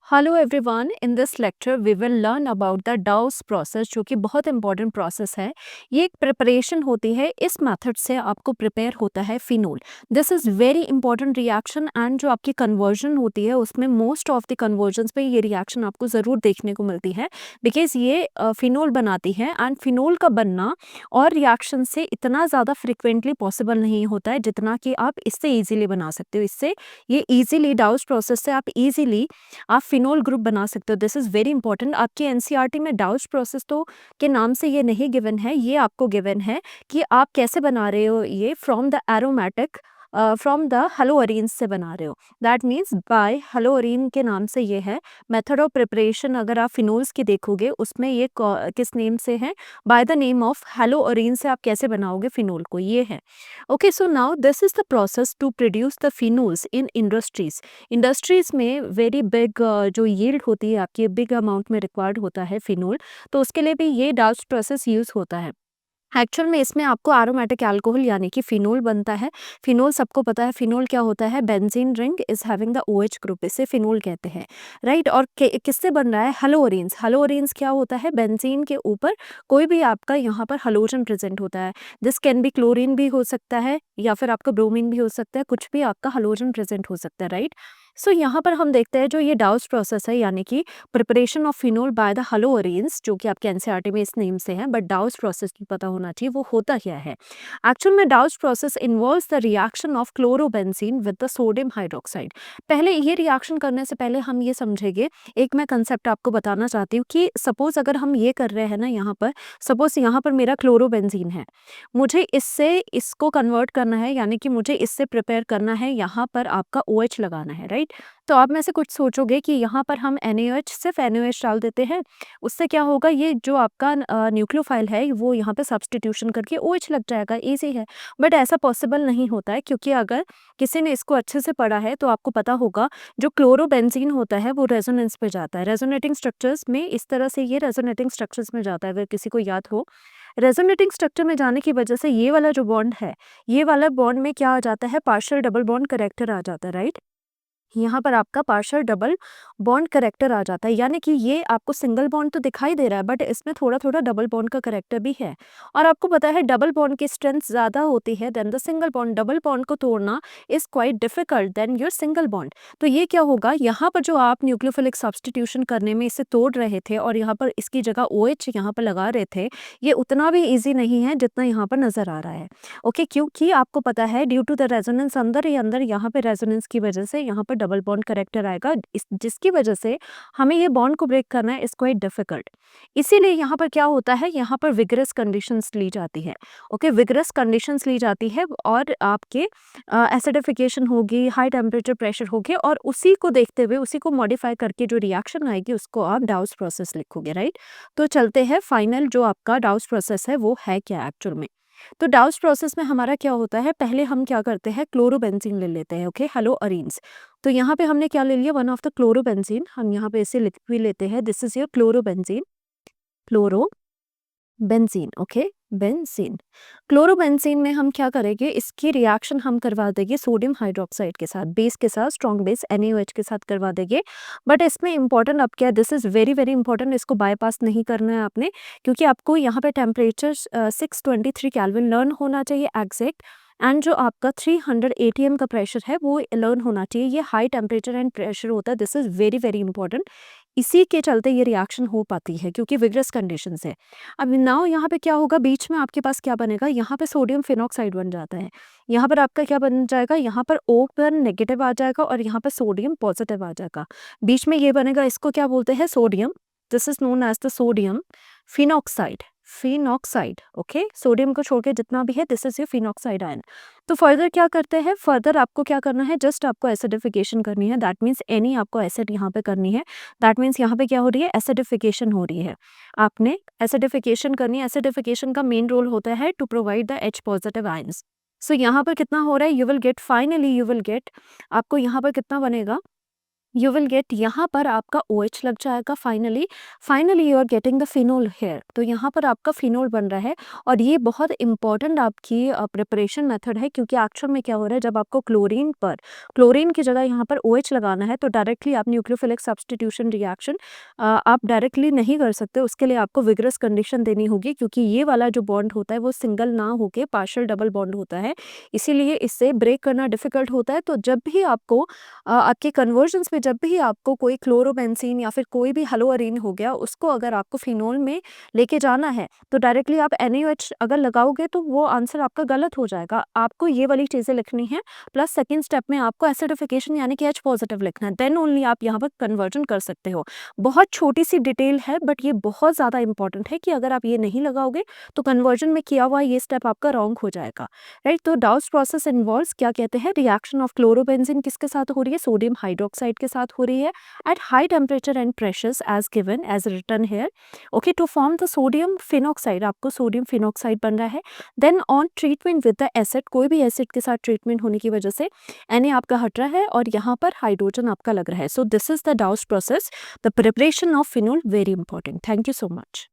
Hello everyone, in this lecture we will learn about the Dow's process, जो कि बहुत important process है। ये एक प्रिपरेशन होती है। इस मेथड से आपको प्रिपेयर होता है phenol. This is very important reaction, and जो आपकी कन्वर्जन होती है उसमें मोस्ट ऑफ द कन्वर्जन्स पे ये रिएक्शन आपको ज़रूर देखने को मिलती है, बिकॉज ये फिनोल बनाती है। एंड फिनोल का बनना और रिएक्शन से इतना ज़्यादा फ्रिक्वेंटली पॉसिबल नहीं होता है जितना कि आप इससे ईजिली बना सकते हो। इससे ये ईजिली डाउस प्रोसेस से आप फिनोल ग्रुप बना सकते हो। This is very important. आपके एनसीईआरटी में डाउस प्रोसेस तो के नाम से ये नहीं गिवन है, ये आपको गिवन है कि आप कैसे बना रहे हो ये from the aromatic, from the haloarenes से बना रहे हो। दैट मीन्स बाय हेलोअरीन के नाम से ये है। मेथड ऑफ प्रिपरेशन अगर आप फिनोल्स की देखोगे उसमें ये किस नेम से है, by the name of haloarene से आप कैसे बनाओगे फिनोल को, ये है। Okay, so now this is the process to produce the phenols in industries. Industries में वेरी बिग जो यील्ड होती है आपकी, बिग अमाउंट में रिक्वायर्ड होता है फिनोल, तो उसके लिए भी ये डाउस प्रोसेस यूज होता है। एक्चुअल में इसमें आपको एरोमेटिक अल्कोहल यानी कि फिनोल बनता है। फिनोल सबको पता है, फिनोल क्या होता है, benzene ring is having the OH group, इसे फिनोल कहते हैं, राइट। और किससे बन रहा है, हेलोअरीन्स। हेलोअरीन्स क्या होता है, बेंजीन के ऊपर कोई भी आपका यहाँ पर हेलोजन प्रेजेंट होता है। दिस कैन बी क्लोरीन भी हो सकता है या फिर आपका ब्रोमीन भी हो सकता है, कुछ भी आपका हेलोजन प्रेजेंट हो सकता है, राइट। सो यहाँ पर हम देखते हैं जो ये डाउस प्रोसेस है, यानी कि preparation of phenol by the haloarenes, जो कि आपके एनसीईआरटी में इस नेम से है, बट डाउस प्रोसेस भी पता होना चाहिए वो होता क्या है। एक्चुअल में डाउस process involves the reaction of chlorobenzene with the sodium hydroxide. पहले ये रिएक्शन करने से पहले हम ये समझेंगे, एक मैं कंसेप्ट आपको बताना चाहती हूँ कि सपोज अगर हम ये कर रहे हैं ना, यहाँ पर सपोज यहाँ पर मेरा क्लोरोबेंजीन है, मुझे इससे इसको कन्वर्ट करना है, यानी कि मुझे इससे प्रिपेयर करना है, यहाँ पर आपका OH लगाना है, राइट। तो आप में से कुछ सोचोगे कि यहाँ पर हम NaOH, सिर्फ NaOH डाल देते हैं, उससे क्या होगा, ये जो आपका न्यूक्लियोफाइल है वो यहाँ पे सब्सटीट्यूशन करके OH लग जाएगा, ईजी है। बट ऐसा पॉसिबल नहीं होता है, क्योंकि अगर किसी ने इसको अच्छे से पढ़ा है तो आपको पता होगा जो क्लोरोबेंजीन होता है वो रेजोनेंस पे जाता है। रेजोनेटिंग स्ट्रक्चर्स में इस तरह से ये रेजोनेटिंग स्ट्रक्चर्स में जाता है, अगर किसी को याद हो। रेजोनेटिंग स्ट्रक्चर में जाने की वजह से ये वाला जो बॉन्ड है, ये वाला बॉन्ड में क्या आ जाता है, पार्शियल डबल बॉन्ड करेक्टर आ जाता है, राइट। यहाँ पर आपका पार्शियल डबल बॉन्ड करेक्टर आ जाता है, यानी कि ये आपको सिंगल बॉन्ड तो दिखाई दे रहा है, बट इसमें थोड़ा थोड़ा डबल बॉन्ड का करेक्टर भी है। और आपको पता है डबल बॉन्ड की स्ट्रेंथ ज़्यादा होती है then the single bond. Double bond को तोड़ना is quite difficult then your single bond. तो ये क्या होगा, यहाँ पर जो आप न्यूक्लियोफिलिक सब्सटीट्यूशन करने में इसे तोड़ रहे थे और यहाँ पर इसकी जगह OH यहाँ पर लगा रहे थे, ये उतना भी ईजी नहीं है जितना यहाँ पर नज़र आ रहा है। ओके, क्योंकि आपको पता है ड्यू टू द रेजोनेंस, अंदर ही अंदर यहाँ पे रेजोनेंस की वजह से यहाँ पर डबल बॉन्ड करेक्टर आएगा, जिसकी वजह से हमें ये बॉन्ड को ब्रेक करना है इज क्वाइट डिफिकल्ट। इसीलिए यहाँ पर क्या होता है, यहाँ पर विगरस कंडीशंस ली जाती है। ओके, विगरस कंडीशंस ली जाती है और आपके एसिडिफिकेशन होगी, हाई टेम्परेचर प्रेशर होगी, और उसी को देखते हुए, उसी को मॉडिफाई करके जो रिएक्शन आएगी उसको आप डाउस प्रोसेस लिखोगे, राइट। तो चलते हैं, फाइनल जो आपका डाउस प्रोसेस है वो है क्या एक्चुअल में। तो डाउस प्रोसेस में हमारा क्या होता है, पहले हम क्या करते हैं, क्लोरोबेंजीन ले लेते हैं। ओके, हेलोअरीन्स। तो यहाँ पे हमने क्या ले लिया, वन ऑफ द क्लोरोबेंजीन, हम यहाँ पे इसे लिख भी लेते हैं, this is your chlorobenzene, chloro benzene. Okay, benzene. Chlorobenzene में हम क्या करेंगे, इसकी रिएक्शन हम करवा देंगे सोडियम हाइड्रोक्साइड के साथ, बेस के साथ, स्ट्रॉन्ग बेस NaOH के साथ करवा देंगे। बट इसमें इंपॉर्टेंट अब क्या, this is very very important, इसको बाईपास नहीं करना है आपने, क्योंकि आपको यहाँ पे टेम्परेचर 623 केल्विन लर्न होना चाहिए एग्जैक्ट, एंड जो आपका 300 ATM का प्रेशर है वो लर्न होना चाहिए। ये हाई टेम्परेचर एंड प्रेशर होता है, this is very very important. इसी के चलते ये रिएक्शन हो पाती है, क्योंकि विगरस कंडीशन है। अब नाउ यहाँ पे क्या होगा, बीच में आपके पास क्या बनेगा, यहाँ पे सोडियम फिनॉक्साइड बन जाता है। यहाँ पर आपका क्या बन जाएगा, यहाँ पर O पर नेगेटिव आ जाएगा और यहाँ पर सोडियम पॉजिटिव आ जाएगा। बीच में ये बनेगा, इसको क्या बोलते हैं, sodium. This is known as the sodium phenoxide, phenoxide. Okay, sodium को छोड़ के जितना भी है, this is your phenoxide ion. तो फर्दर क्या करते हैं, फर्दर आपको क्या करना है, जस्ट आपको एसिडिफिकेशन करनी है, दैट मीन्स एनी आपको एसिड यहाँ पे करनी है। दैट मीन्स यहाँ पे क्या हो रही है, एसिडिफिकेशन हो रही है। आपने एसिडिफिकेशन करनी है। एसिडिफिकेशन का मेन रोल होता है to provide the H positive ions. So यहाँ पर कितना हो रहा है, you will get, finally you will get, आपको यहाँ पर कितना बनेगा, यू विल गेट, यहाँ पर आपका OH लग जाएगा finally you are getting the phenol here. तो यहाँ पर आपका फिनोल बन रहा है और ये बहुत इंपॉर्टेंट आपकी प्रिपरेशन मेथड है, क्योंकि एक्चुअल में क्या हो रहा है, जब आपको क्लोरीन की जगह यहाँ पर OH लगाना है तो डायरेक्टली आप न्यूक्लियोफिलिक सब्स्टिट्यूशन रिएक्शन आप डायरेक्टली नहीं कर सकते। उसके लिए आपको विगरस कंडीशन देनी होगी, क्योंकि ये वाला जो बॉन्ड होता है वो सिंगल ना होके पार्शियल डबल बॉन्ड होता है, इसीलिए इससे ब्रेक करना डिफिकल्ट होता है। तो जब भी आपको आपके कन्वर्जन्स में जब भी आपको कोई क्लोरोबेंजीन या फिर कोई भी हेलोअरीन हो गया, उसको अगर आपको फिनोल में लेके जाना है तो डायरेक्टली आप NaOH अगर लगाओगे तो वो आंसर आपका गलत हो जाएगा। आपको ये वाली चीज़ें लिखनी है, प्लस सेकंड स्टेप में आपको एसिडिफिकेशन यानी कि H पॉजिटिव लिखना है, देन ओनली आप यहाँ पर कन्वर्जन कर सकते हो। बहुत छोटी सी डिटेल है बट ये बहुत ज़्यादा इंपॉर्टेंट है कि अगर आप ये नहीं लगाओगे तो कन्वर्जन में किया हुआ ये स्टेप आपका रॉन्ग हो जाएगा, राइट। तो डाउस प्रोसेस इन्वॉल्व्स क्या कहते हैं, रिएक्शन ऑफ क्लोरोबेंजीन किसके साथ हो रही है, सोडियम हाइड्रोक्साइड के साथ हो रही है at high temperature and pressures as given as written here, okay, to form the sodium phenoxide, आपको सोडियम फिनॉक्साइड बन रहा है। Then on treatment with the acid, कोई भी एसिड के साथ ट्रीटमेंट होने की वजह से Na आपका हट रहा है और यहाँ पर हाइड्रोजन आपका लग रहा है। So this is the Dow's process, the preparation of phenol, very important. Thank you so much.